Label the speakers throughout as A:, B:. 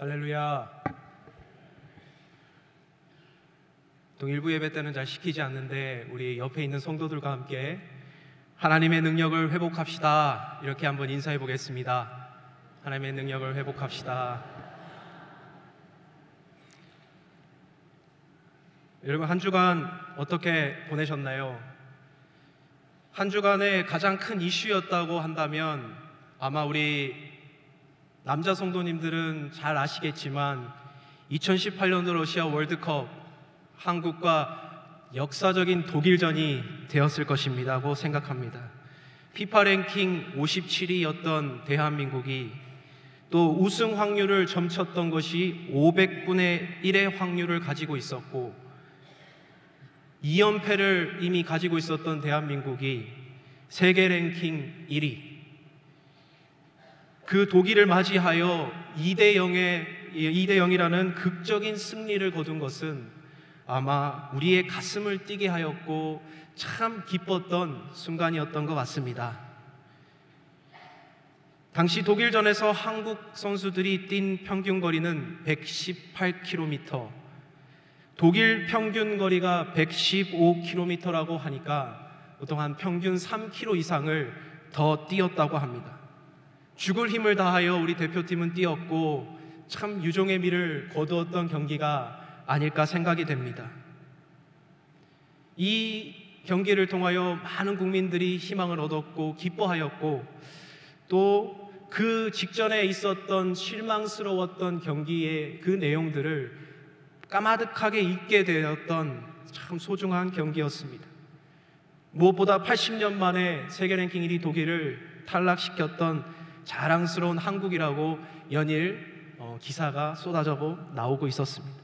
A: 할렐루야. 보통 일부 예배 때는 잘 시키지 않는데 우리 옆에 있는 성도들과 함께 하나님의 능력을 회복합시다, 이렇게 한번 인사해 보겠습니다. 하나님의 능력을 회복합시다. 여러분, 한 주간 어떻게 보내셨나요? 한 주간의 가장 큰 이슈였다고 한다면 아마 우리 남자 성도님들은 잘 아시겠지만 2018년도 러시아 월드컵, 한국과 역사적인 독일전이 되었을 것입니다고 생각합니다. 피파 랭킹 57위였던 대한민국이 또 우승 확률을 점쳤던 것이 500분의 1의 확률을 가지고 있었고, 2연패를 이미 가지고 있었던 대한민국이 세계 랭킹 1위, 그 독일을 맞이하여 2대0이라는 극적인 승리를 거둔 것은 아마 우리의 가슴을 뛰게 하였고 참 기뻤던 순간이었던 것 같습니다. 당시 독일전에서 한국 선수들이 뛴 평균 거리는 118km, 독일 평균 거리가 115km라고 하니까 보통 한 평균 3km 이상을 더 뛰었다고 합니다. 죽을 힘을 다하여 우리 대표팀은 뛰었고 참 유종의 미를 거두었던 경기가 아닐까 생각이 됩니다. 이 경기를 통하여 많은 국민들이 희망을 얻었고 기뻐하였고, 또 그 직전에 있었던 실망스러웠던 경기의 그 내용들을 까마득하게 잊게 되었던 참 소중한 경기였습니다. 무엇보다 80년 만에 세계 랭킹 1위 독일을 탈락시켰던 자랑스러운 한국이라고 연일 기사가 쏟아져 나오고 있었습니다.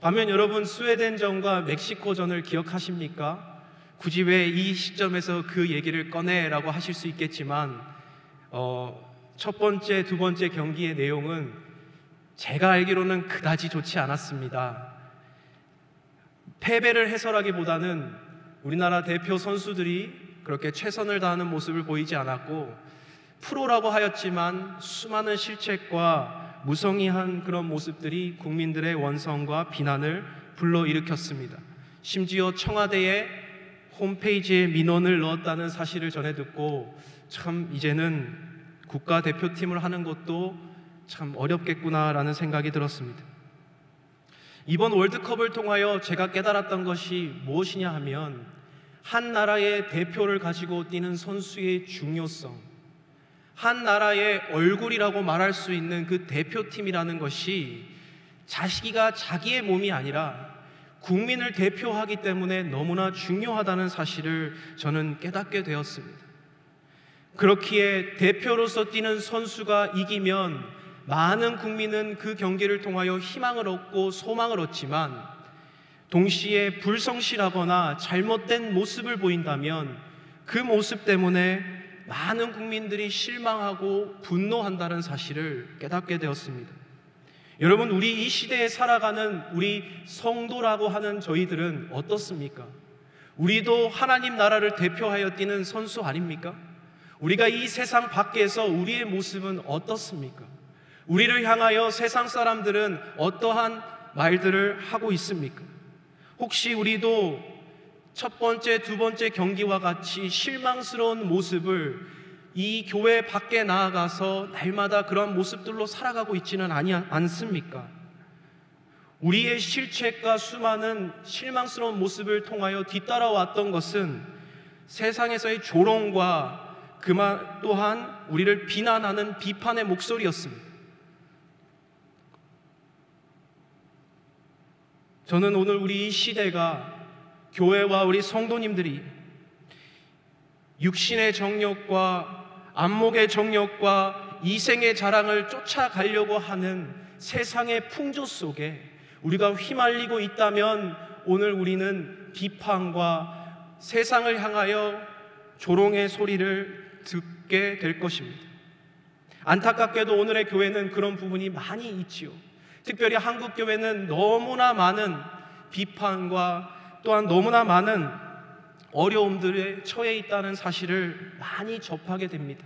A: 반면 여러분, 스웨덴전과 멕시코전을 기억하십니까? 굳이 왜 이 시점에서 그 얘기를 꺼내라고 하실 수 있겠지만 첫 번째, 두 번째 경기의 내용은 제가 알기로는 그다지 좋지 않았습니다. 패배를 해설하기보다는 우리나라 대표 선수들이 그렇게 최선을 다하는 모습을 보이지 않았고, 프로라고 하였지만 수많은 실책과 무성의한 그런 모습들이 국민들의 원성과 비난을 불러일으켰습니다. 심지어 청와대에 홈페이지에 민원을 넣었다는 사실을 전해 듣고 참 이제는 국가대표팀을 하는 것도 참 어렵겠구나라는 생각이 들었습니다. 이번 월드컵을 통하여 제가 깨달았던 것이 무엇이냐 하면, 한 나라의 대표를 가지고 뛰는 선수의 중요성, 한 나라의 얼굴이라고 말할 수 있는 그 대표팀이라는 것이 자기의 몸이 아니라 국민을 대표하기 때문에 너무나 중요하다는 사실을 저는 깨닫게 되었습니다. 그렇기에 대표로서 뛰는 선수가 이기면 많은 국민은 그 경기를 통하여 희망을 얻고 소망을 얻지만, 동시에 불성실하거나 잘못된 모습을 보인다면 그 모습 때문에 많은 국민들이 실망하고 분노한다는 사실을 깨닫게 되었습니다. 여러분, 우리 이 시대에 살아가는 우리 성도라고 하는 저희들은 어떻습니까? 우리도 하나님 나라를 대표하여 뛰는 선수 아닙니까? 우리가 이 세상 밖에서 우리의 모습은 어떻습니까? 우리를 향하여 세상 사람들은 어떠한 말들을 하고 있습니까? 혹시 우리도 첫 번째, 두 번째 경기와 같이 실망스러운 모습을 이 교회 밖에 나아가서 날마다 그런 모습들로 살아가고 있지는 않습니까? 우리의 실책과 수많은 실망스러운 모습을 통하여 뒤따라왔던 것은 세상에서의 조롱과 그만 또한 우리를 비난하는 비판의 목소리였습니다. 저는 오늘 우리 이 시대가, 교회와 우리 성도님들이 육신의 정욕과 안목의 정욕과 이생의 자랑을 쫓아가려고 하는 세상의 풍조 속에 우리가 휘말리고 있다면, 오늘 우리는 비판과 세상을 향하여 조롱의 소리를 듣게 될 것입니다. 안타깝게도 오늘의 교회는 그런 부분이 많이 있지요. 특별히 한국 교회는 너무나 많은 비판과 또한 너무나 많은 어려움들에 처해 있다는 사실을 많이 접하게 됩니다.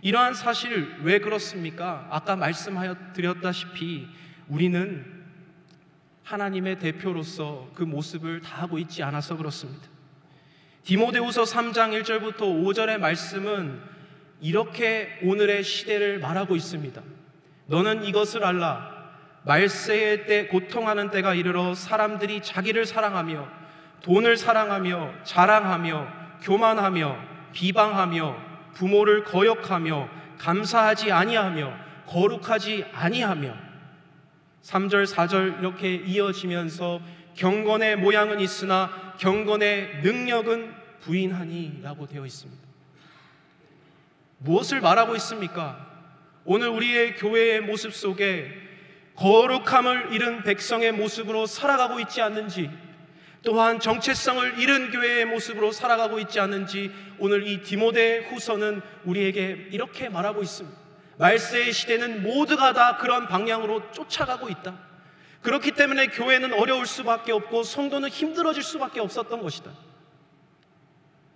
A: 이러한 사실 왜 그렇습니까? 아까 말씀드렸다시피 우리는 하나님의 대표로서 그 모습을 다하고 있지 않아서 그렇습니다. 디모데후서 3장 1절부터 5절의 말씀은 이렇게 오늘의 시대를 말하고 있습니다. 너는 이것을 알라. 말세의 때, 고통하는 때가 이르러 사람들이 자기를 사랑하며 돈을 사랑하며 자랑하며 교만하며 비방하며 부모를 거역하며 감사하지 아니하며 거룩하지 아니하며 3절 4절 이렇게 이어지면서 경건의 모양은 있으나 경건의 능력은 부인하니 라고 되어 있습니다. 무엇을 말하고 있습니까? 오늘 우리의 교회의 모습 속에 거룩함을 잃은 백성의 모습으로 살아가고 있지 않는지, 또한 정체성을 잃은 교회의 모습으로 살아가고 있지 않는지 오늘 이 디모데 후서는 우리에게 이렇게 말하고 있습니다. 말세의 시대는 모두가 다 그런 방향으로 쫓아가고 있다. 그렇기 때문에 교회는 어려울 수밖에 없고 성도는 힘들어질 수밖에 없었던 것이다.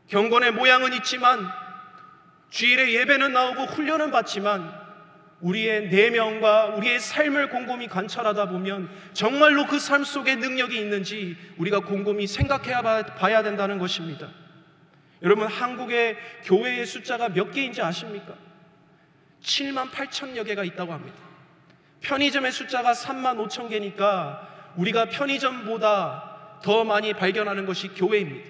A: 경건의 모양은 있지만, 주일에 예배는 나오고 훈련은 받지만 우리의 내면과 우리의 삶을 곰곰이 관찰하다 보면 정말로 그 삶 속에 능력이 있는지 우리가 곰곰이 생각해 봐야 된다는 것입니다. 여러분, 한국의 교회의 숫자가 몇 개인지 아십니까? 7만 8천여 개가 있다고 합니다. 편의점의 숫자가 3만 5천 개니까 우리가 편의점보다 더 많이 발견하는 것이 교회입니다.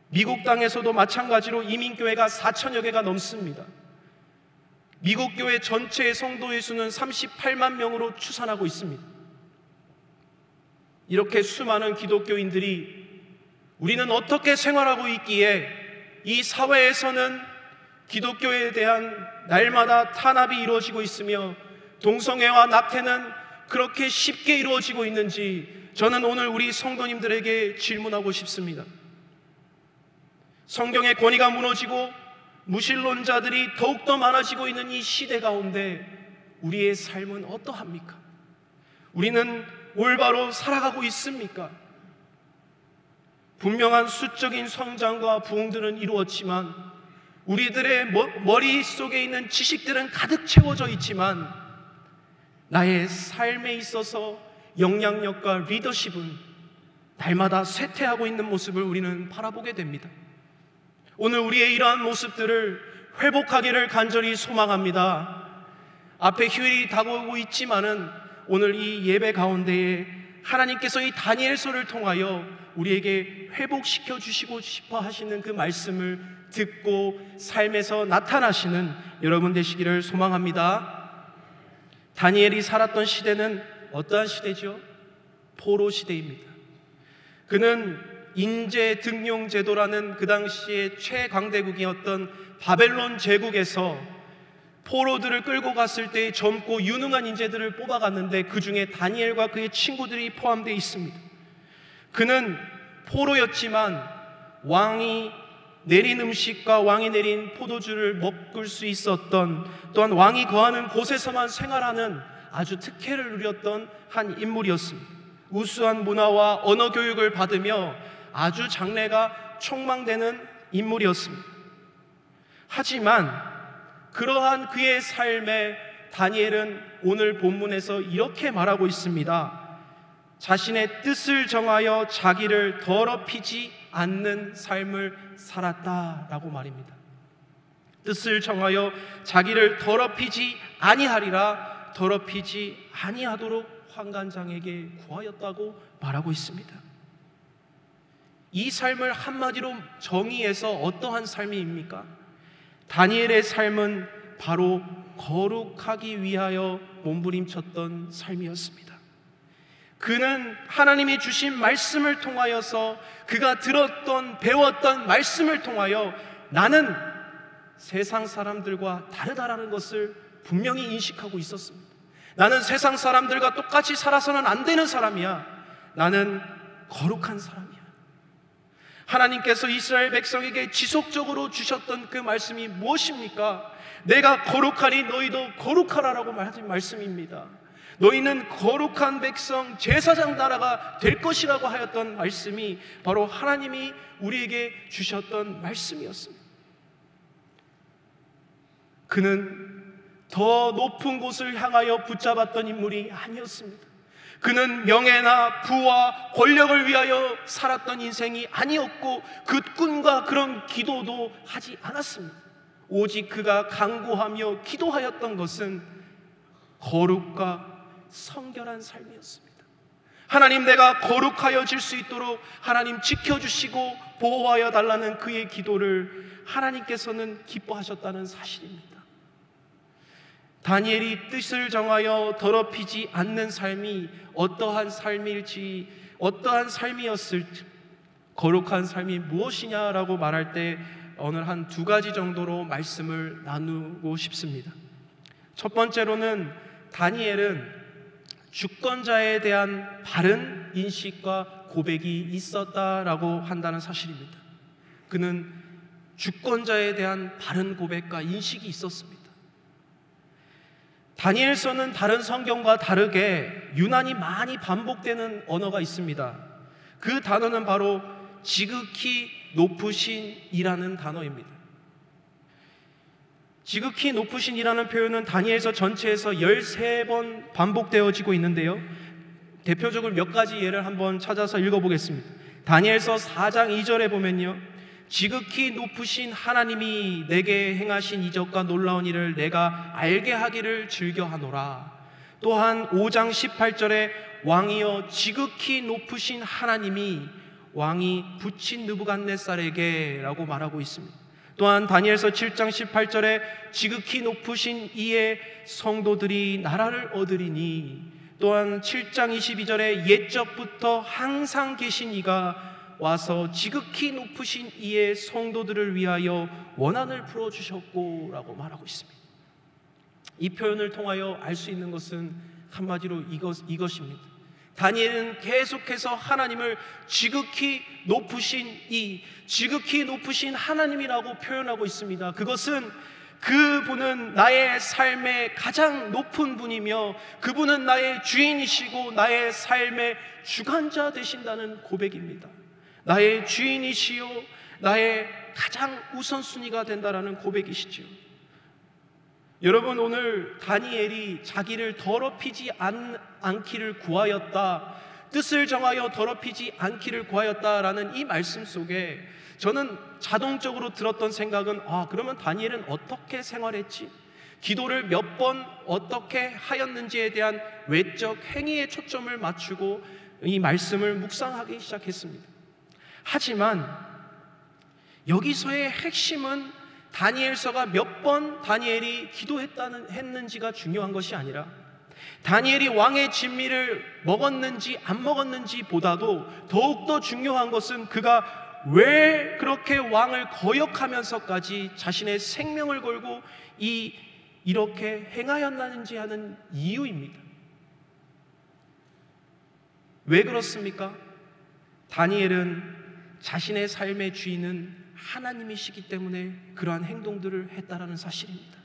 A: 미국 땅에서도 마찬가지로 이민교회가 4천여 개가 넘습니다. 미국 교회 전체의 성도의 수는 38만 명으로 추산하고 있습니다. 이렇게 수많은 기독교인들이 우리는 어떻게 생활하고 있기에 이 사회에서는 기독교에 대한 날마다 탄압이 이루어지고 있으며 동성애와 낙태는 그렇게 쉽게 이루어지고 있는지 저는 오늘 우리 성도님들에게 질문하고 싶습니다. 성경의 권위가 무너지고 무신론자들이 더욱더 많아지고 있는 이 시대 가운데 우리의 삶은 어떠합니까? 우리는 올바로 살아가고 있습니까? 분명한 수적인 성장과 부흥들은 이루었지만 우리들의 머릿속에 있는 지식들은 가득 채워져 있지만 나의 삶에 있어서 영향력과 리더십은 날마다 쇠퇴하고 있는 모습을 우리는 바라보게 됩니다. 오늘 우리의 이러한 모습들을 회복하기를 간절히 소망합니다. 앞에 휴일이 다가오고 있지만은 오늘 이 예배 가운데에 하나님께서 이 다니엘서를 통하여 우리에게 회복시켜 주시고 싶어 하시는 그 말씀을 듣고 삶에서 나타나시는 여러분 되시기를 소망합니다. 다니엘이 살았던 시대는 어떠한 시대죠? 포로 시대입니다. 그는 인재 등용 제도라는 그 당시에 최강대국이었던 바벨론 제국에서 포로들을 끌고 갔을 때 젊고 유능한 인재들을 뽑아갔는데 그 중에 다니엘과 그의 친구들이 포함되어 있습니다. 그는 포로였지만 왕이 내린 음식과 왕이 내린 포도주를 먹을 수 있었던, 또한 왕이 거하는 곳에서만 생활하는 아주 특혜를 누렸던 한 인물이었습니다. 우수한 문화와 언어 교육을 받으며 아주 장래가 촉망되는 인물이었습니다. 하지만 그러한 그의 삶에 다니엘은 오늘 본문에서 이렇게 말하고 있습니다. 자신의 뜻을 정하여 자기를 더럽히지 않는 삶을 살았다라고 말입니다. 뜻을 정하여 자기를 더럽히지 아니하리라, 더럽히지 아니하도록 환관장에게 구하였다고 말하고 있습니다. 이 삶을 한마디로 정의해서 어떠한 삶입니까? 다니엘의 삶은 바로 거룩하기 위하여 몸부림쳤던 삶이었습니다. 그는 하나님이 주신 말씀을 통하여서 그가 들었던 배웠던 말씀을 통하여 나는 세상 사람들과 다르다라는 것을 분명히 인식하고 있었습니다. 나는 세상 사람들과 똑같이 살아서는 안 되는 사람이야. 나는 거룩한 사람이야. 하나님께서 이스라엘 백성에게 지속적으로 주셨던 그 말씀이 무엇입니까? 내가 거룩하니 너희도 거룩하라라고 하신 말씀입니다. 너희는 거룩한 백성, 제사장 나라가 될 것이라고 하였던 말씀이 바로 하나님이 우리에게 주셨던 말씀이었습니다. 그는 더 높은 곳을 향하여 붙잡았던 인물이 아니었습니다. 그는 명예나 부와 권력을 위하여 살았던 인생이 아니었고 그 꿈과 그런 기도도 하지 않았습니다. 오직 그가 간구하며 기도하였던 것은 거룩과 성결한 삶이었습니다. 하나님, 내가 거룩하여질 수 있도록 하나님 지켜주시고 보호하여 달라는 그의 기도를 하나님께서는 기뻐하셨다는 사실입니다. 다니엘이 뜻을 정하여 더럽히지 않는 삶이 어떠한 삶일지, 어떠한 삶이었을지, 거룩한 삶이 무엇이냐라고 말할 때 오늘 한 두 가지 정도로 말씀을 나누고 싶습니다. 첫 번째로는 다니엘은 주권자에 대한 바른 인식과 고백이 있었다라고 한다는 사실입니다. 그는 주권자에 대한 바른 고백과 인식이 있었습니다. 다니엘서는 다른 성경과 다르게 유난히 많이 반복되는 언어가 있습니다. 그 단어는 바로 지극히 높으신이라는 단어입니다. 지극히 높으신이라는 표현은 다니엘서 전체에서 13번 반복되어지고 있는데요, 대표적으로 몇 가지 예를 한번 찾아서 읽어보겠습니다. 다니엘서 4장 2절에 보면요, 지극히 높으신 하나님이 내게 행하신 이적과 놀라운 일을 내가 알게 하기를 즐겨하노라. 또한 5장 18절에 왕이여 지극히 높으신 하나님이 왕이 붙인 느부갓네살에게 라고 말하고 있습니다. 또한 다니엘서 7장 18절에 지극히 높으신 이의 성도들이 나라를 얻으리니, 또한 7장 22절에 옛적부터 항상 계신 이가 와서 지극히 높으신 이의 성도들을 위하여 원한을 풀어주셨고 라고 말하고 있습니다. 이 표현을 통하여 알 수 있는 것은 한마디로 이것입니다. 다니엘은 계속해서 하나님을 지극히 높으신 하나님이라고 표현하고 있습니다. 그것은 그분은 나의 삶의 가장 높은 분이며 그분은 나의 주인이시고 나의 삶의 주관자 되신다는 고백입니다. 나의 주인이시요 나의 가장 우선순위가 된다라는 고백이시죠. 여러분, 오늘 다니엘이 자기를 더럽히지 않기를 구하였다, 뜻을 정하여 더럽히지 않기를 구하였다라는 이 말씀 속에 저는 자동적으로 들었던 생각은, 그러면 다니엘은 어떻게 생활했지? 기도를 몇 번 어떻게 하였는지에 대한 외적 행위에 초점을 맞추고 이 말씀을 묵상하기 시작했습니다. 하지만 여기서의 핵심은 다니엘서가 몇 번 다니엘이 기도했는지가 중요한 것이 아니라 다니엘이 왕의 진미를 먹었는지 안 먹었는지 보다도 더욱더 중요한 것은 그가 왜 그렇게 왕을 거역하면서까지 자신의 생명을 걸고 이렇게 행하였는지 하는 이유입니다. 왜 그렇습니까? 다니엘은 자신의 삶의 주인은 하나님이시기 때문에 그러한 행동들을 했다라는 사실입니다.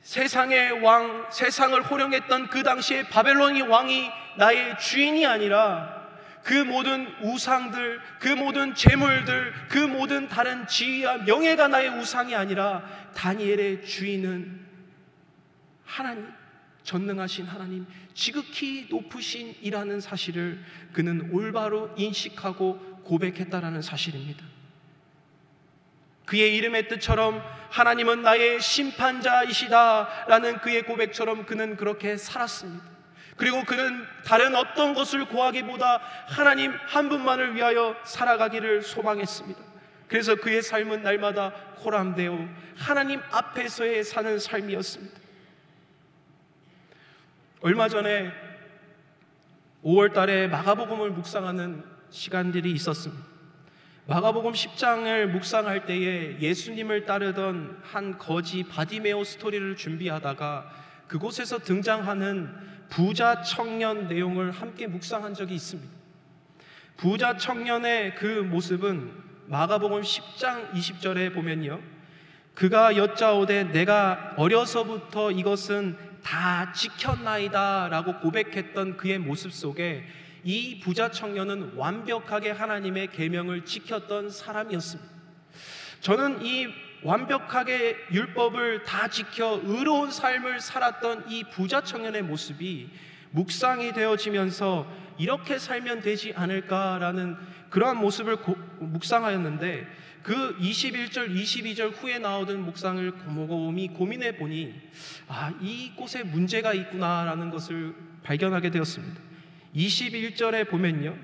A: 세상의 왕, 세상을 호령했던 그 당시에 바벨론의 왕이 나의 주인이 아니라 그 모든 우상들, 그 모든 재물들, 그 모든 다른 지위와 명예가 나의 우상이 아니라 다니엘의 주인은 하나님, 전능하신 하나님, 지극히 높으신 이라는 사실을 그는 올바로 인식하고 고백했다라는 사실입니다. 그의 이름의 뜻처럼 하나님은 나의 심판자이시다 라는 그의 고백처럼 그는 그렇게 살았습니다. 그리고 그는 다른 어떤 것을 구하기보다 하나님 한 분만을 위하여 살아가기를 소망했습니다. 그래서 그의 삶은 날마다 호람되어 하나님 앞에서의 사는 삶이었습니다. 얼마 전에 5월 달에 마가복음을 묵상하는 시간들이 있었습니다. 마가복음 10장을 묵상할 때에 예수님을 따르던 한 거지 바디메오 스토리를 준비하다가 그곳에서 등장하는 부자 청년 내용을 함께 묵상한 적이 있습니다. 부자 청년의 그 모습은 마가복음 10장 20절에 보면요, 그가 여짜오되 내가 어려서부터 이것은 다 지켰나이다 라고 고백했던 그의 모습 속에 이 부자 청년은 완벽하게 하나님의 계명을 지켰던 사람이었습니다. 저는 이 완벽하게 율법을 다 지켜 의로운 삶을 살았던 이 부자 청년의 모습이 묵상이 되어지면서 이렇게 살면 되지 않을까라는 그러한 모습을 묵상하였는데, 그 21절, 22절 후에 나오던 묵상을 곰곰이 고민해 보니 이곳에 문제가 있구나라는 것을 발견하게 되었습니다. 21절에 보면요,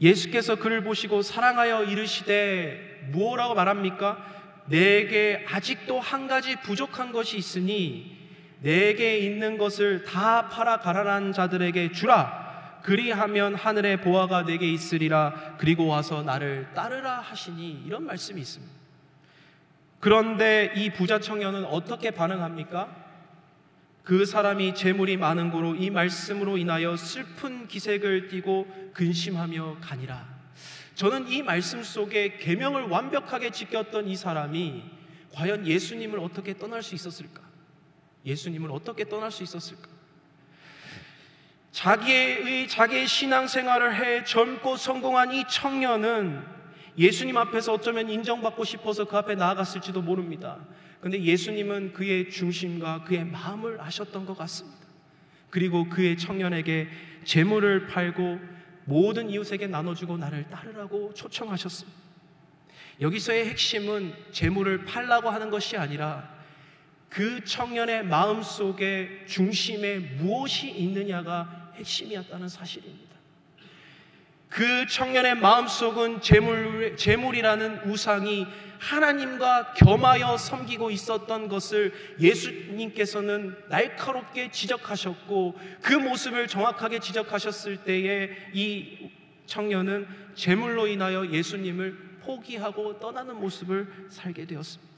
A: 예수께서 그를 보시고 사랑하여 이르시되 무엇라고 말합니까? 내게 아직도 한 가지 부족한 것이 있으니 내게 있는 것을 다 팔아 가난한 자들에게 주라. 그리하면 하늘의 보화가 내게 있으리라. 그리고 와서 나를 따르라 하시니, 이런 말씀이 있습니다. 그런데 이 부자 청년은 어떻게 반응합니까? 그 사람이 재물이 많은 고로 이 말씀으로 인하여 슬픈 기색을 띠고 근심하며 가니라. 저는 이 말씀 속에 계명을 완벽하게 지켰던 이 사람이 과연 예수님을 어떻게 떠날 수 있었을까? 예수님을 어떻게 떠날 수 있었을까? 자기의 신앙생활을 해 젊고 성공한 이 청년은 예수님 앞에서 어쩌면 인정받고 싶어서 그 앞에 나아갔을지도 모릅니다. 그런데 예수님은 그의 중심과 그의 마음을 아셨던 것 같습니다. 그리고 그의 청년에게 재물을 팔고 모든 이웃에게 나눠주고 나를 따르라고 초청하셨습니다. 여기서의 핵심은 재물을 팔라고 하는 것이 아니라 그 청년의 마음속에 중심에 무엇이 있느냐가 핵심이었다는 사실입니다. 그 청년의 마음속은 재물이라는 우상이 하나님과 겸하여 섬기고 있었던 것을 예수님께서는 날카롭게 지적하셨고, 그 모습을 정확하게 지적하셨을 때에 이 청년은 재물로 인하여 예수님을 포기하고 떠나는 모습을 살게 되었습니다.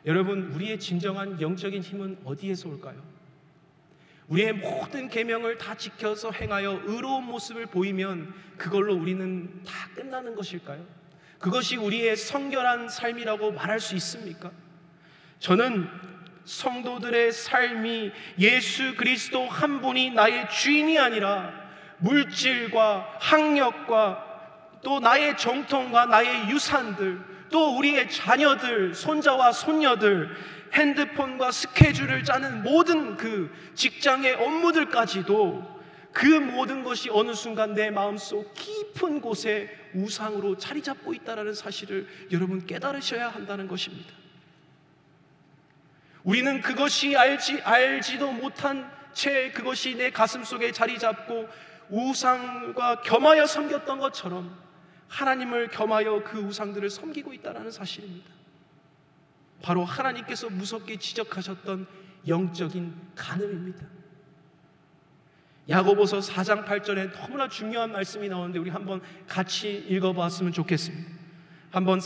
A: 여러분, 우리의 진정한 영적인 힘은 어디에서 올까요? 우리의 모든 계명을 다 지켜서 행하여 의로운 모습을 보이면 그걸로 우리는 다 끝나는 것일까요? 그것이 우리의 성결한 삶이라고 말할 수 있습니까? 저는 성도들의 삶이 예수 그리스도 한 분이 나의 주인이 아니라 물질과 학력과 또 나의 정통과 나의 유산들, 또 우리의 자녀들, 손자와 손녀들, 핸드폰과 스케줄을 짜는 모든 그 직장의 업무들까지도 그 모든 것이 어느 순간 내 마음속 깊은 곳에 우상으로 자리 잡고 있다는 사실을 여러분 깨달으셔야 한다는 것입니다. 우리는 그것이 알지도 못한 채 그것이 내 가슴 속에 자리 잡고 우상과 겸하여 섬겼던 것처럼 하나님을 겸하여 그 우상들을 섬기고 있다는 사실입니다. 바로 하나님께서 무섭게 지적하셨던 영적인 간음입니다. 야고보서 4장 8절에 너무나 중요한 말씀이 나오는데 우리 한번 같이 읽어봤으면 좋겠습니다. 한번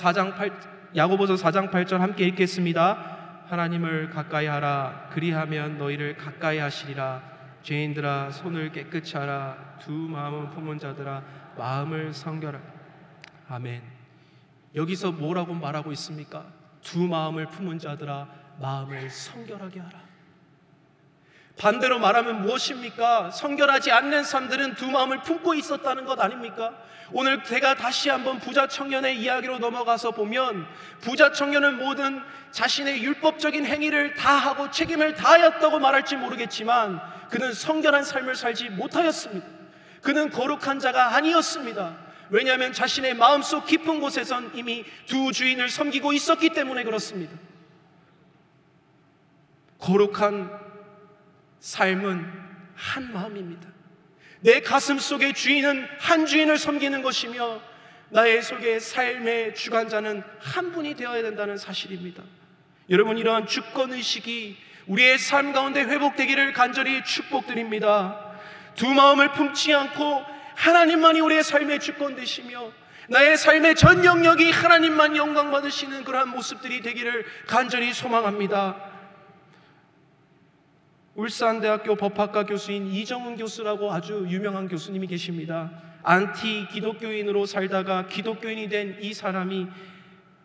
A: 야고보서 4장 8절 함께 읽겠습니다. 하나님을 가까이 하라. 그리하면 너희를 가까이 하시리라. 죄인들아 손을 깨끗이 하라. 두 마음을 품은 자들아 마음을 성결하라. 아멘. 여기서 뭐라고 말하고 있습니까? 두 마음을 품은 자들아 마음을 성결하게 하라. 반대로 말하면 무엇입니까? 성결하지 않는 사람들은 두 마음을 품고 있었다는 것 아닙니까? 오늘 제가 다시 한번 부자 청년의 이야기로 넘어가서 보면, 부자 청년은 모든 자신의 율법적인 행위를 다 하고 책임을 다하였다고 말할지 모르겠지만 그는 성결한 삶을 살지 못하였습니다. 그는 거룩한 자가 아니었습니다. 왜냐하면 자신의 마음속 깊은 곳에선 이미 두 주인을 섬기고 있었기 때문에 그렇습니다. 거룩한 삶은 한 마음입니다. 내 가슴 속의 주인은 한 주인을 섬기는 것이며 나의 속의 삶의 주관자는 한 분이 되어야 된다는 사실입니다. 여러분, 이러한 주권의식이 우리의 삶 가운데 회복되기를 간절히 축복드립니다. 두 마음을 품지 않고 하나님만이 우리의 삶의 주권 되시며 나의 삶의 전 영역이 하나님만 영광 받으시는 그러한 모습들이 되기를 간절히 소망합니다. 울산대학교 법학과 교수인 이정훈 교수라고 아주 유명한 교수님이 계십니다. 안티 기독교인으로 살다가 기독교인이 된 이 사람이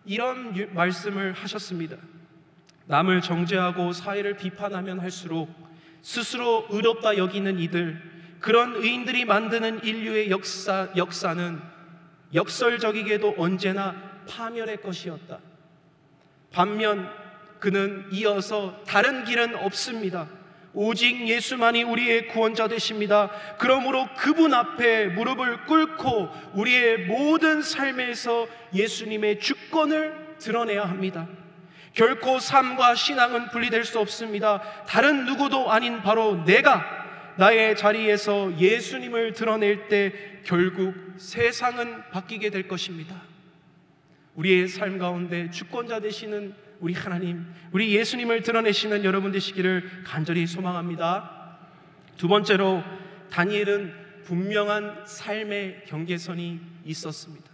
A: 이런 말씀을 하셨습니다. 남을 정죄하고 사회를 비판하면 할수록 스스로 의롭다 여기는 이들, 그런 의인들이 만드는 인류의 역사는 역설적이게도 언제나 파멸의 것이었다. 반면 그는 이어서 다른 길은 없습니다. 오직 예수만이 우리의 구원자 되십니다. 그러므로 그분 앞에 무릎을 꿇고 우리의 모든 삶에서 예수님의 주권을 드러내야 합니다. 결코 삶과 신앙은 분리될 수 없습니다. 다른 누구도 아닌 바로 내가 나의 자리에서 예수님을 드러낼 때 결국 세상은 바뀌게 될 것입니다. 우리의 삶 가운데 주권자 되시는 우리 하나님, 우리 예수님을 드러내시는 여러분 되시기를 간절히 소망합니다. 두 번째로, 다니엘은 분명한 삶의 경계선이 있었습니다.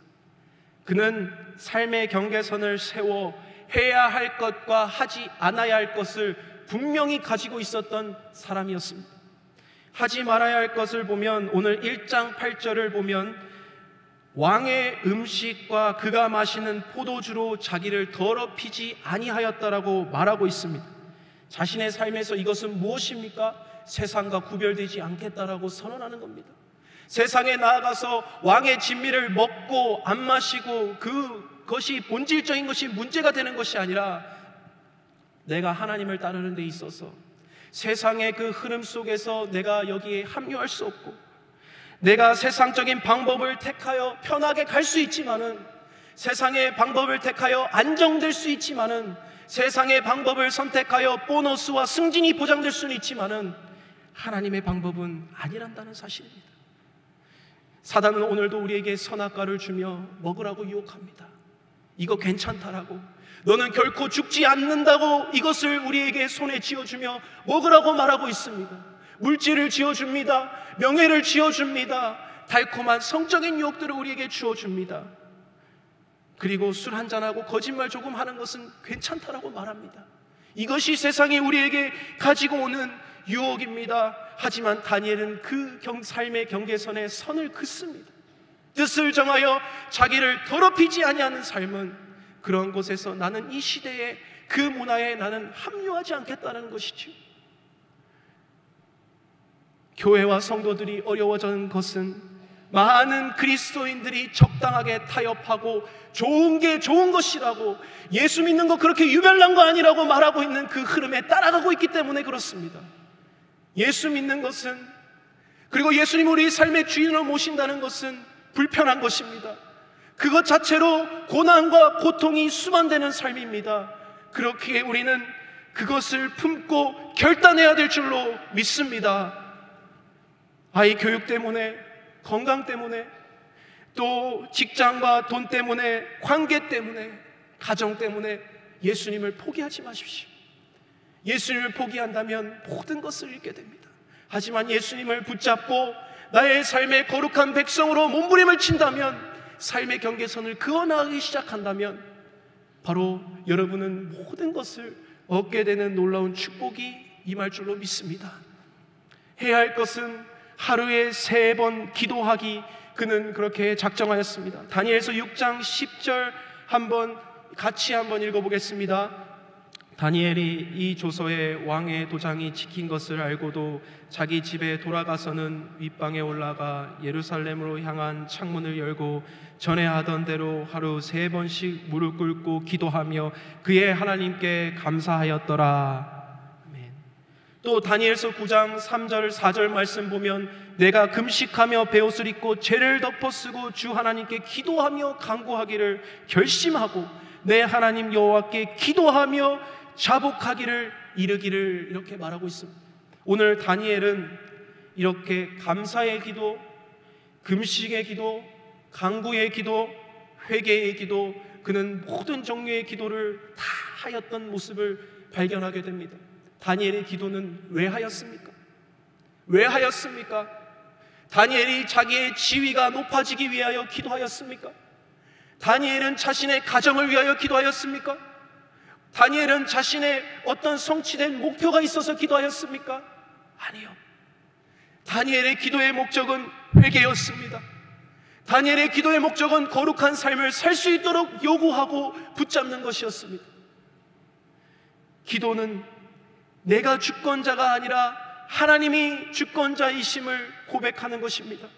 A: 그는 삶의 경계선을 세워 해야 할 것과 하지 않아야 할 것을 분명히 가지고 있었던 사람이었습니다. 하지 말아야 할 것을 보면 오늘 1장 8절을 보면 왕의 음식과 그가 마시는 포도주로 자기를 더럽히지 아니하였다라고 말하고 있습니다. 자신의 삶에서 이것은 무엇입니까? 세상과 구별되지 않겠다라고 선언하는 겁니다. 세상에 나아가서 왕의 진미를 먹고 안 마시고 그것이 본질적인 것이 문제가 되는 것이 아니라 내가 하나님을 따르는 데 있어서 세상의 그 흐름 속에서 내가 여기에 합류할 수 없고, 내가 세상적인 방법을 택하여 편하게 갈 수 있지만은, 세상의 방법을 택하여 안정될 수 있지만은, 세상의 방법을 선택하여 보너스와 승진이 보장될 수는 있지만은 하나님의 방법은 아니란다는 사실입니다. 사단은 오늘도 우리에게 선악과를 주며 먹으라고 유혹합니다. 이거 괜찮다라고, 너는 결코 죽지 않는다고 이것을 우리에게 손에 쥐어주며 먹으라고 말하고 있습니다. 물질을 쥐어줍니다. 명예를 쥐어줍니다. 달콤한 성적인 유혹들을 우리에게 주어줍니다. 그리고 술 한잔하고 거짓말 조금 하는 것은 괜찮다라고 말합니다. 이것이 세상이 우리에게 가지고 오는 유혹입니다. 하지만 다니엘은 그 삶의 경계선에 선을 긋습니다. 뜻을 정하여 자기를 더럽히지 아니하는 삶은, 그런 곳에서 나는 이 시대의 그 문화에 나는 합류하지 않겠다는 것이죠. 교회와 성도들이 어려워지는 것은 많은 그리스도인들이 적당하게 타협하고 좋은 게 좋은 것이라고, 예수 믿는 거 그렇게 유별난 거 아니라고 말하고 있는 그 흐름에 따라가고 있기 때문에 그렇습니다. 예수 믿는 것은, 그리고 예수님 우리 삶의 주인으로 모신다는 것은 불편한 것입니다. 그것 자체로 고난과 고통이 수반되는 삶입니다. 그렇기에 우리는 그것을 품고 결단해야 될 줄로 믿습니다. 아이 교육 때문에, 건강 때문에, 또 직장과 돈 때문에, 관계 때문에, 가정 때문에 예수님을 포기하지 마십시오. 예수님을 포기한다면 모든 것을 잃게 됩니다. 하지만 예수님을 붙잡고 나의 삶의 거룩한 백성으로 몸부림을 친다면, 삶의 경계선을 그어나가기 시작한다면 바로 여러분은 모든 것을 얻게 되는 놀라운 축복이 임할 줄로 믿습니다. 해야 할 것은 하루에 3번 기도하기, 그는 그렇게 작정하였습니다. 다니엘서 6장 10절 같이 한번 읽어보겠습니다. 다니엘이 이 조서에 왕의 도장이 찍힌 것을 알고도 자기 집에 돌아가서는 윗방에 올라가 예루살렘으로 향한 창문을 열고 전에 하던 대로 하루 3번씩 무릎 꿇고 기도하며 그의 하나님께 감사하였더라. 아멘. 또 다니엘서 9장 3절 4절 말씀 보면 내가 금식하며 베옷을 입고 죄를 덮어쓰고 주 하나님께 기도하며 간구하기를 결심하고 내 하나님 여호와께 기도하며 자복하기를 이르기를, 이렇게 말하고 있습니다. 오늘 다니엘은 이렇게 감사의 기도, 금식의 기도, 간구의 기도, 회개의 기도, 그는 모든 종류의 기도를 다 하였던 모습을 발견하게 됩니다. 다니엘의 기도는 왜 하였습니까? 왜 하였습니까? 다니엘이 자기의 지위가 높아지기 위하여 기도하였습니까? 다니엘은 자신의 가정을 위하여 기도하였습니까? 다니엘은 자신의 어떤 성취된 목표가 있어서 기도하였습니까? 아니요. 다니엘의 기도의 목적은 회개였습니다. 다니엘의 기도의 목적은 거룩한 삶을 살 수 있도록 요구하고 붙잡는 것이었습니다. 기도는 내가 주권자가 아니라 하나님이 주권자이심을 고백하는 것입니다.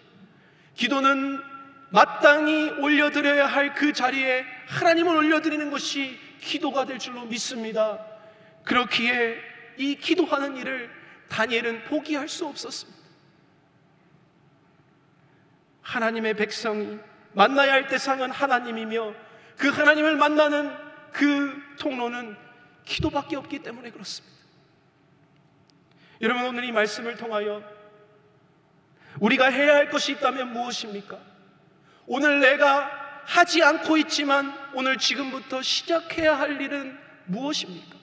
A: 기도는 마땅히 올려드려야 할 그 자리에 하나님을 올려드리는 것이 기도가 될 줄로 믿습니다. 그렇기에 이 기도하는 일을 다니엘은 포기할 수 없었습니다. 하나님의 백성이 만나야 할 대상은 하나님이며 그 하나님을 만나는 그 통로는 기도밖에 없기 때문에 그렇습니다. 여러분, 오늘 이 말씀을 통하여 우리가 해야 할 것이 있다면 무엇입니까? 오늘 내가 하지 않고 있지만 오늘 지금부터 시작해야 할 일은 무엇입니까?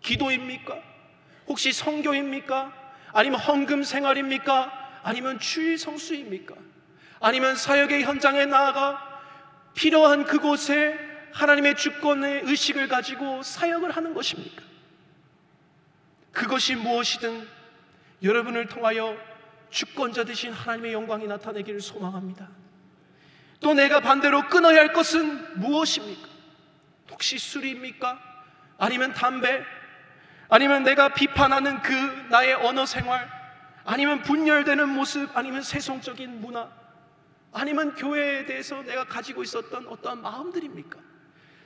A: 기도입니까? 혹시 선교입니까? 아니면 헌금 생활입니까? 아니면 주일 성수입니까? 아니면 사역의 현장에 나아가 필요한 그곳에 하나님의 주권의 의식을 가지고 사역을 하는 것입니까? 그것이 무엇이든 여러분을 통하여 주권자 되신 하나님의 영광이 나타내기를 소망합니다. 또 내가 반대로 끊어야 할 것은 무엇입니까? 혹시 술입니까? 아니면 담배? 아니면 내가 비판하는 그 나의 언어 생활? 아니면 분열되는 모습? 아니면 세속적인 문화? 아니면 교회에 대해서 내가 가지고 있었던 어떠한 마음들입니까?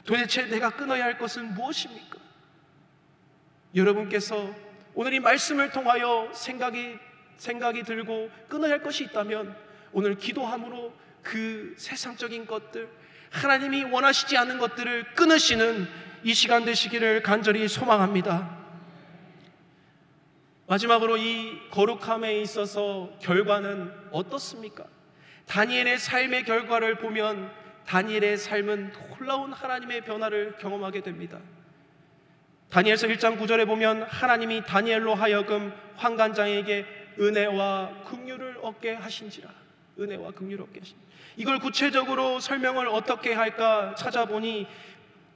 A: 도대체 내가 끊어야 할 것은 무엇입니까? 여러분께서 오늘 이 말씀을 통하여 생각이 들고 끊어야 할 것이 있다면 오늘 기도함으로 그 세상적인 것들, 하나님이 원하시지 않는 것들을 끊으시는 이 시간 되시기를 간절히 소망합니다. 마지막으로 이 거룩함에 있어서 결과는 어떻습니까? 다니엘의 삶의 결과를 보면 다니엘의 삶은 놀라운 하나님의 변화를 경험하게 됩니다. 다니엘서 1장 9절에 보면 하나님이 다니엘로 하여금 환관장에게 은혜와 긍휼을 얻게 하신지라. 은혜와 긍휼을 얻게 하신지라. 이걸 구체적으로 설명을 어떻게 할까 찾아보니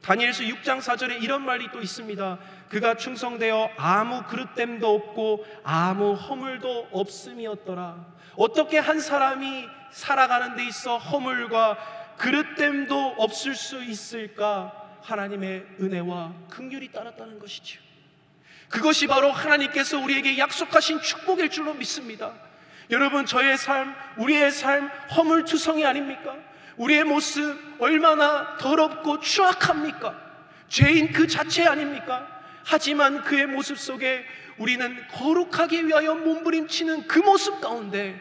A: 다니엘서 6장 4절에 이런 말이 또 있습니다. 그가 충성되어 아무 그릇됨도 없고 아무 허물도 없음이었더라. 어떻게 한 사람이 살아가는 데 있어 허물과 그릇됨도 없을 수 있을까? 하나님의 은혜와 긍휼이 따랐다는 것이죠. 그것이 바로 하나님께서 우리에게 약속하신 축복일 줄로 믿습니다. 여러분, 저의 삶, 우리의 삶 허물투성이 아닙니까? 우리의 모습 얼마나 더럽고 추악합니까? 죄인 그 자체 아닙니까? 하지만 그의 모습 속에 우리는 거룩하기 위하여 몸부림치는 그 모습 가운데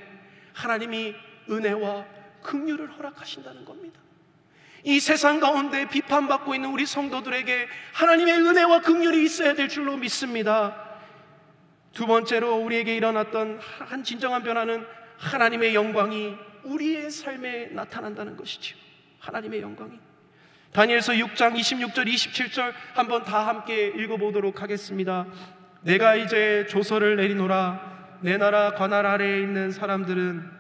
A: 하나님이 은혜와 긍휼을 허락하신다는 겁니다. 이 세상 가운데 비판받고 있는 우리 성도들에게 하나님의 은혜와 긍휼이 있어야 될 줄로 믿습니다. 두 번째로 우리에게 일어났던 한 진정한 변화는 하나님의 영광이 우리의 삶에 나타난다는 것이죠. 하나님의 영광이. 다니엘서 6장 26절 27절 한번 다 함께 읽어보도록 하겠습니다. 내가 이제 조서를 내리노라. 내 나라 관할 아래에 있는 사람들은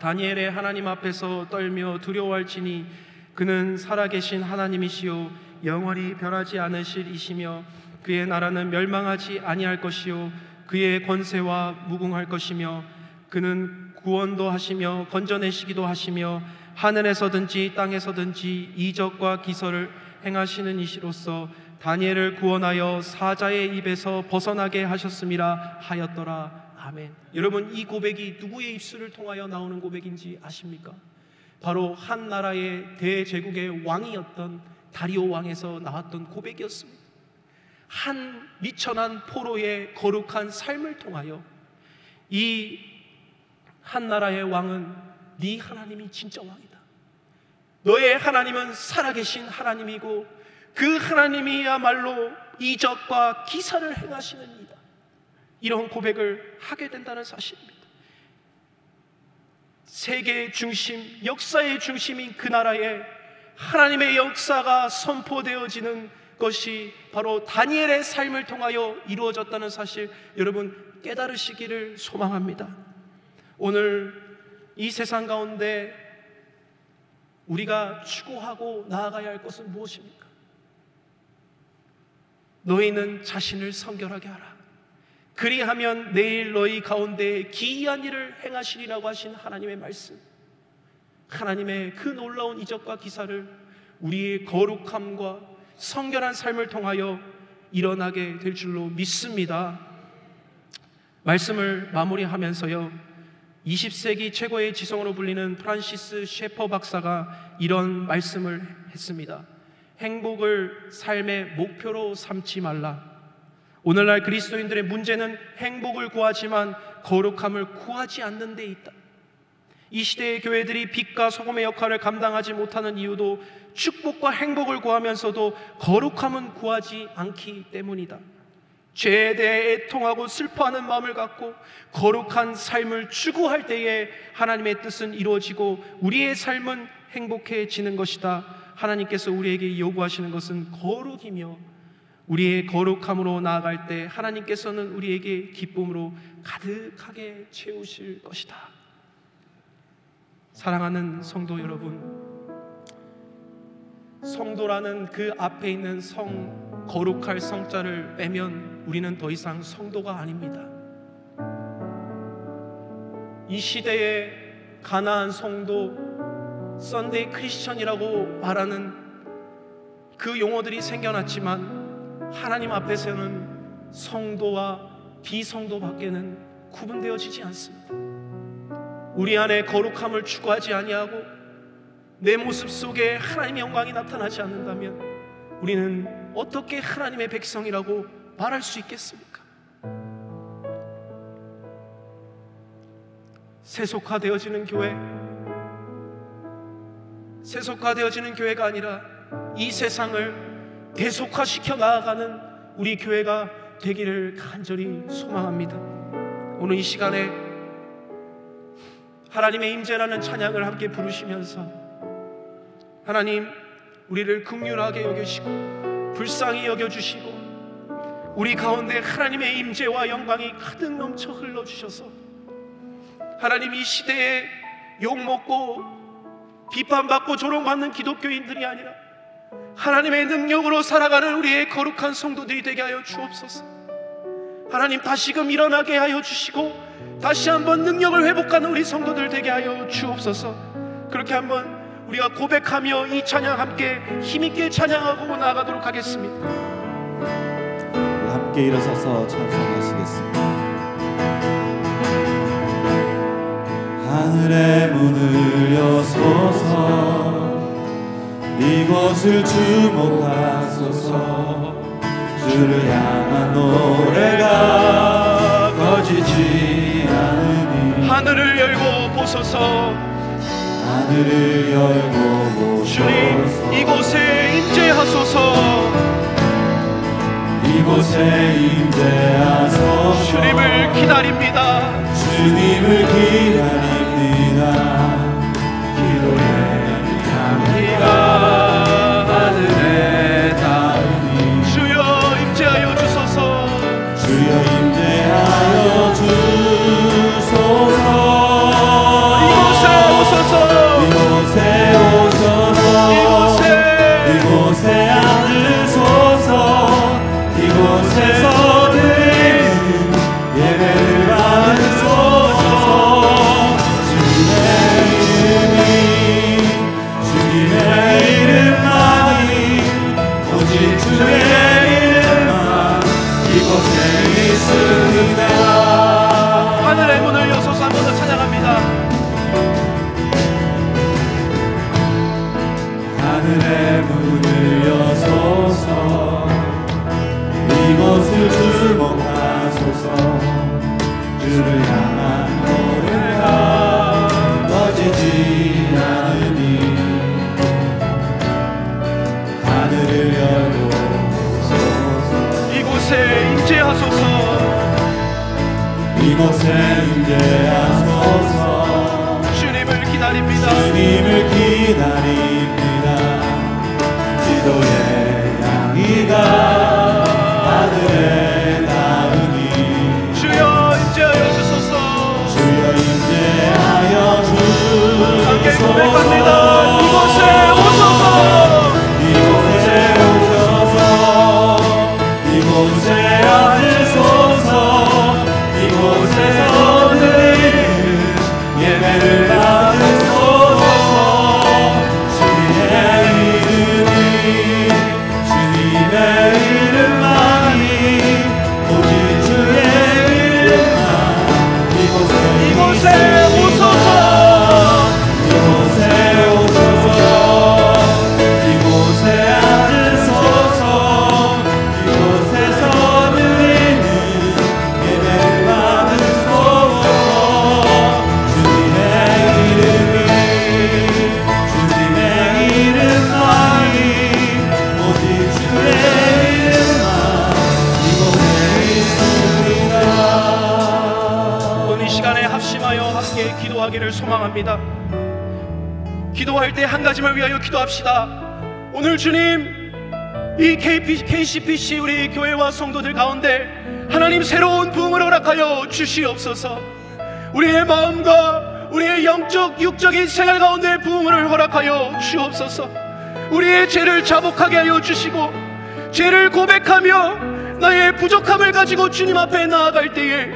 A: 다니엘의 하나님 앞에서 떨며 두려워할지니 그는 살아계신 하나님이시요 영원히 변하지 않으실 이시며 그의 나라는 멸망하지 아니할 것이요 그의 권세와 무궁할 것이며 그는 구원도 하시며 건져내시기도 하시며 하늘에서든지 땅에서든지 이적과 기사를 행하시는 이시로서 다니엘을 구원하여 사자의 입에서 벗어나게 하셨음이라 하였더라. 아멘. 여러분, 이 고백이 누구의 입술을 통하여 나오는 고백인지 아십니까? 바로 한 나라의 대제국의 왕이었던 다리오 왕에서 나왔던 고백이었습니다. 한 미천한 포로의 거룩한 삶을 통하여 이 한 나라의 왕은 네 하나님이 진짜 왕이다. 너의 하나님은 살아계신 하나님이고 그 하나님이야말로 이적과 기사를 행하시는 이다. 이런 고백을 하게 된다는 사실입니다. 세계의 중심, 역사의 중심인 그 나라에 하나님의 역사가 선포되어지는 것이 바로 다니엘의 삶을 통하여 이루어졌다는 사실, 여러분 깨달으시기를 소망합니다. 오늘 이 세상 가운데 우리가 추구하고 나아가야 할 것은 무엇입니까? 너희는 자신을 성결하게 하라. 그리하면 내일 너희 가운데 기이한 일을 행하시리라고 하신 하나님의 말씀, 하나님의 그 놀라운 이적과 기사를 우리의 거룩함과 성결한 삶을 통하여 일어나게 될 줄로 믿습니다. 말씀을 마무리하면서요, 20세기 최고의 지성으로 불리는 프란시스 셰퍼 박사가 이런 말씀을 했습니다. 행복을 삶의 목표로 삼지 말라. 오늘날 그리스도인들의 문제는 행복을 구하지만 거룩함을 구하지 않는 데 있다. 이 시대의 교회들이 빛과 소금의 역할을 감당하지 못하는 이유도 축복과 행복을 구하면서도 거룩함은 구하지 않기 때문이다. 죄에 대해 애통하고 슬퍼하는 마음을 갖고 거룩한 삶을 추구할 때에 하나님의 뜻은 이루어지고 우리의 삶은 행복해지는 것이다. 하나님께서 우리에게 요구하시는 것은 거룩이며 우리의 거룩함으로 나아갈 때 하나님께서는 우리에게 기쁨으로 가득하게 채우실 것이다. 사랑하는 성도 여러분, 성도라는 그 앞에 있는 거룩할 성자를 빼면 우리는 더 이상 성도가 아닙니다. 이 시대에 가나안 성도, 썬데이 크리스천이라고 말하는 그 용어들이 생겨났지만 하나님 앞에서는 성도와 비성도밖에는 구분되어지지 않습니다. 우리 안에 거룩함을 추구하지 아니하고 내 모습 속에 하나님의 영광이 나타나지 않는다면 우리는 어떻게 하나님의 백성이라고 말할 수 있겠습니까? 세속화되어지는 교회, 세속화되어지는 교회가 아니라 이 세상을 대속화시켜 나아가는 우리 교회가 되기를 간절히 소망합니다. 오늘 이 시간에 하나님의 임재라는 찬양을 함께 부르시면서 하나님, 우리를 긍휼하게 여기시고 불쌍히 여겨주시고 우리 가운데 하나님의 임재와 영광이 가득 넘쳐 흘러주셔서 하나님, 이 시대에 욕먹고 비판받고 조롱받는 기독교인들이 아니라 하나님의 능력으로 살아가는 우리의 거룩한 성도들이 되게 하여 주옵소서. 하나님, 다시금 일어나게 하여 주시고 다시 한번 능력을 회복하는 우리 성도들 되게 하여 주옵소서. 그렇게 한번 우리가 고백하며 이 찬양 함께 힘있게 찬양하고 나아가도록 하겠습니다.
B: 함께 일어서서 찬송하시겠습니다. 하늘의 문을 여소서, 이곳을 주목하소서. 주를 향한 노래가 꺼지지 않으니
A: 하늘을 열고 보소서.
B: 하늘을 열고 보소서.
A: 주님, 이곳에 임재하소서.
B: 이곳에 임재하소서.
A: 주님을 기다립니다.
B: 주님을 기다립니다. 기도의 향기가 하늘에 닿으니
A: 주여 임재하여 주소서.
B: 주여 임재하여 주소서.
A: 이곳에 오소서.
B: 이곳에 앉으소서. 이곳에서 드리는 예배를 받으소서. 주님의 이름만이 오직 주의 이름만 이곳에 있습니다.
A: 하늘의 문을 여소서. 한번 더 찬양합니다.
B: 하늘의 문을 여소서. 이곳을 주목하소서. 주를 향한 노래가 꺼지지 않으니 하늘을 열고 보소서.
A: 이곳에 임재하소서.
B: 이곳에 임재하소서.
A: 주님을 기다립니다.
B: 주님을 기다립니다. 기도의 향기가 하늘에 닿으니
A: 주여 임재하여 주소서.
B: 주여 임재하여
A: 함께
B: 주소서.
A: 고백합니다. 이곳에 오소서.
B: 이곳에 오셔서 이곳에 앉으소서. 이곳에서 드리는 예배를 받으소서. 주님의 이름이 주님의
A: 소망합니다. 기도할 때 한 가지만 위하여 기도합시다. 오늘 주님, 이 KCPC 우리 교회와 성도들 가운데 하나님 새로운 부흥을 허락하여 주시옵소서. 우리의 마음과 우리의 영적 육적인 생활 가운데 부흥을 허락하여 주옵소서. 우리의 죄를 자복하게 하여 주시고 죄를 고백하며 나의 부족함을 가지고 주님 앞에 나아갈 때에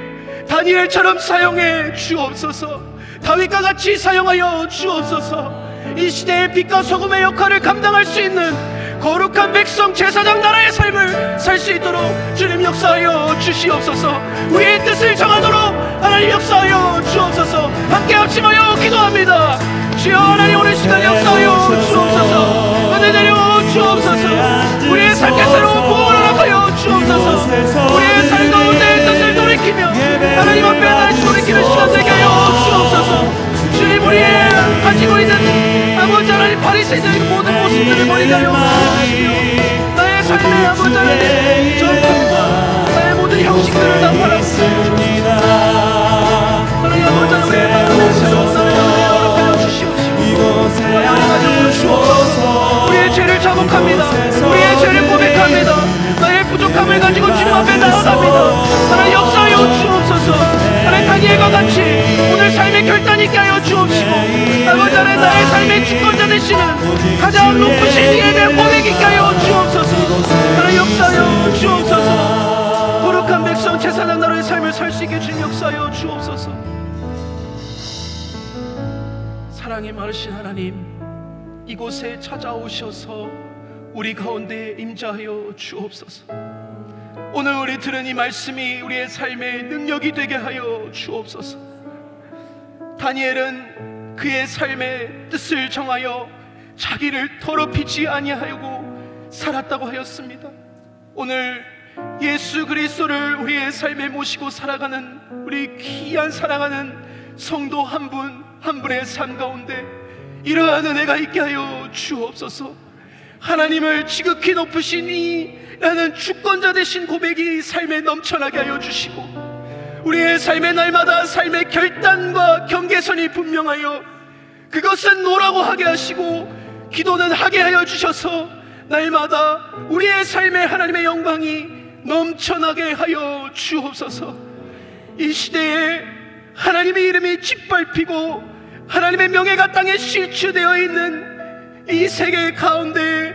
A: 다니엘처럼 사용해 주옵소서. 다윗과 같이 사용하여 주옵소서. 이 시대의 빛과 소금의 역할을 감당할 수 있는 거룩한 백성 제사장 나라의 삶을 살 수 있도록 주님 역사하여 주시옵소서. 우리의 뜻을 정하도록 하나님 역사하여 주옵소서. 함께 합심하여 기도합니다. 주여 하나님, 오늘 시간 역사하여 주옵소서. 은혜 내려 주옵소서. 우리의 삶의 새로운 부흥을 허락하여 주옵소서. 우리의 삶 가운데 뜻을 돌이키며 하나님 앞에 다시 돌이키는 시간 되게 하여 주옵소서. 주님, 우리의 가지고 있는 아버지 하나님 바리새인의 모든 모습들을 버리게 하여 주옵시며 나의 삶의 아버지 하나님 전통과 나의 모든 형식들을 다 버렸습니다. 하나님 아버지 하나님 새로운 나라의 은혜를 허락하여 주시옵시고 하나님 가지고 주옵소서. 우리의 죄를 자복합니다. 우리의 죄를 고백합니다. 나의 부족함을 가지고 주님 앞에 나아갑니다. 하나님 역사하여 주옵소서. 하나님 다니엘과 같이 오늘 삶의 결단이 있게 하여 주옵시고 아버지 하나님 나의 삶의 주권자 되시는 가장 높으신 이에 대한 고백이 있게 하여 주옵소서. 하나님 역사하여 주옵소서. 거룩한 백성 제사장 나라의 삶을 살 수 있게 주님 역사하여 주옵소서. 사랑이 많으신 하나님, 이곳에 찾아오셔서 우리 가운데 임재하여 주옵소서. 오늘 우리 들은 이 말씀이 우리의 삶의 능력이 되게 하여 주옵소서. 다니엘은 그의 삶의 뜻을 정하여 자기를 더럽히지 아니하고 살았다고 하였습니다. 오늘 예수 그리스도를 우리의 삶에 모시고 살아가는 우리 귀한 살아가는 성도 한 분 한 분의 삶 가운데 이러한 은혜가 있게 하여 주옵소서. 하나님을 지극히 높으신 이라는 주권자 되신 고백이 삶에 넘쳐나게 하여 주시고 우리의 삶의 날마다 삶의 결단과 경계선이 분명하여 그것은 노라고 하게 하시고 기도는 하게 하여 주셔서 날마다 우리의 삶에 하나님의 영광이 넘쳐나게 하여 주옵소서. 이 시대에 하나님의 이름이 짓밟히고 하나님의 명예가 땅에 실추되어 있는 이 세계 가운데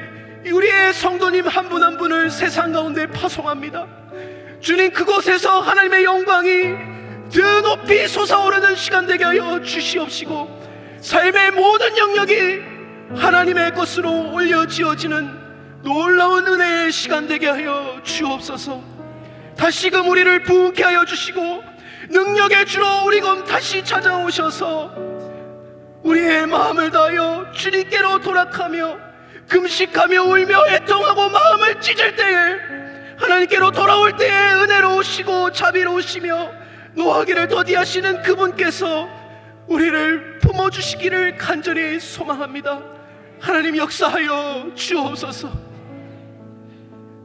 A: 우리의 성도님 한 분 한 분을 세상 가운데 파송합니다. 주님, 그곳에서 하나님의 영광이 더 높이 솟아오르는 시간 되게 하여 주시옵시고 삶의 모든 영역이 하나님의 것으로 올려지어지는 놀라운 은혜의 시간 되게 하여 주옵소서. 다시금 우리를 부흥케 하여 주시고 능력의 주로 우리금 다시 찾아오셔서 우리의 마음을 다하여 주님께로 돌아가며 금식하며 울며 애통하고 마음을 찢을 때에 하나님께로 돌아올 때에 은혜로우시고 자비로우시며 노하기를 더디하시는 그분께서 우리를 품어주시기를 간절히 소망합니다. 하나님 역사하여 주옵소서.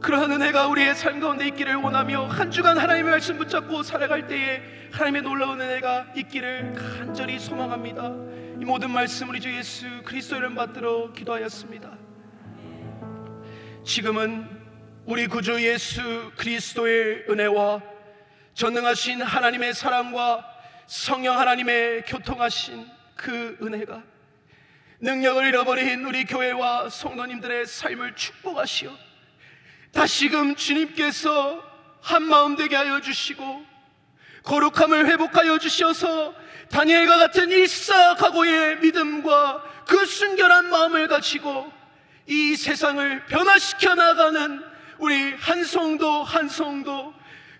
A: 그러한 은혜가 우리의 삶 가운데 있기를 원하며 한 주간 하나님의 말씀 붙잡고 살아갈 때에 하나님의 놀라운 은혜가 있기를 간절히 소망합니다. 이 모든 말씀 우리 주 예수 그리스도 이름 받들어 기도하였습니다. 지금은 우리 구주 예수 그리스도의 은혜와 전능하신 하나님의 사랑과 성령 하나님의 교통하신 그 은혜가 능력을 잃어버린 우리 교회와 성도님들의 삶을 축복하시어 다시금 주님께서 한마음 되게 하여 주시고 거룩함을 회복하여 주셔서 다니엘과 같은 일사각오의 믿음과 그 순결한 마음을 가지고 이 세상을 변화시켜 나가는 우리 한 성도 한 성도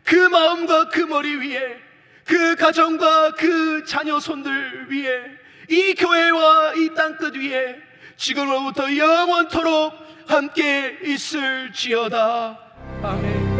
A: 그 마음과 그 머리 위에 그 가정과 그 자녀손들 위에 이 교회와 이 땅끝 위에 지금으로부터 영원토록 함께 있을지어다. 아멘.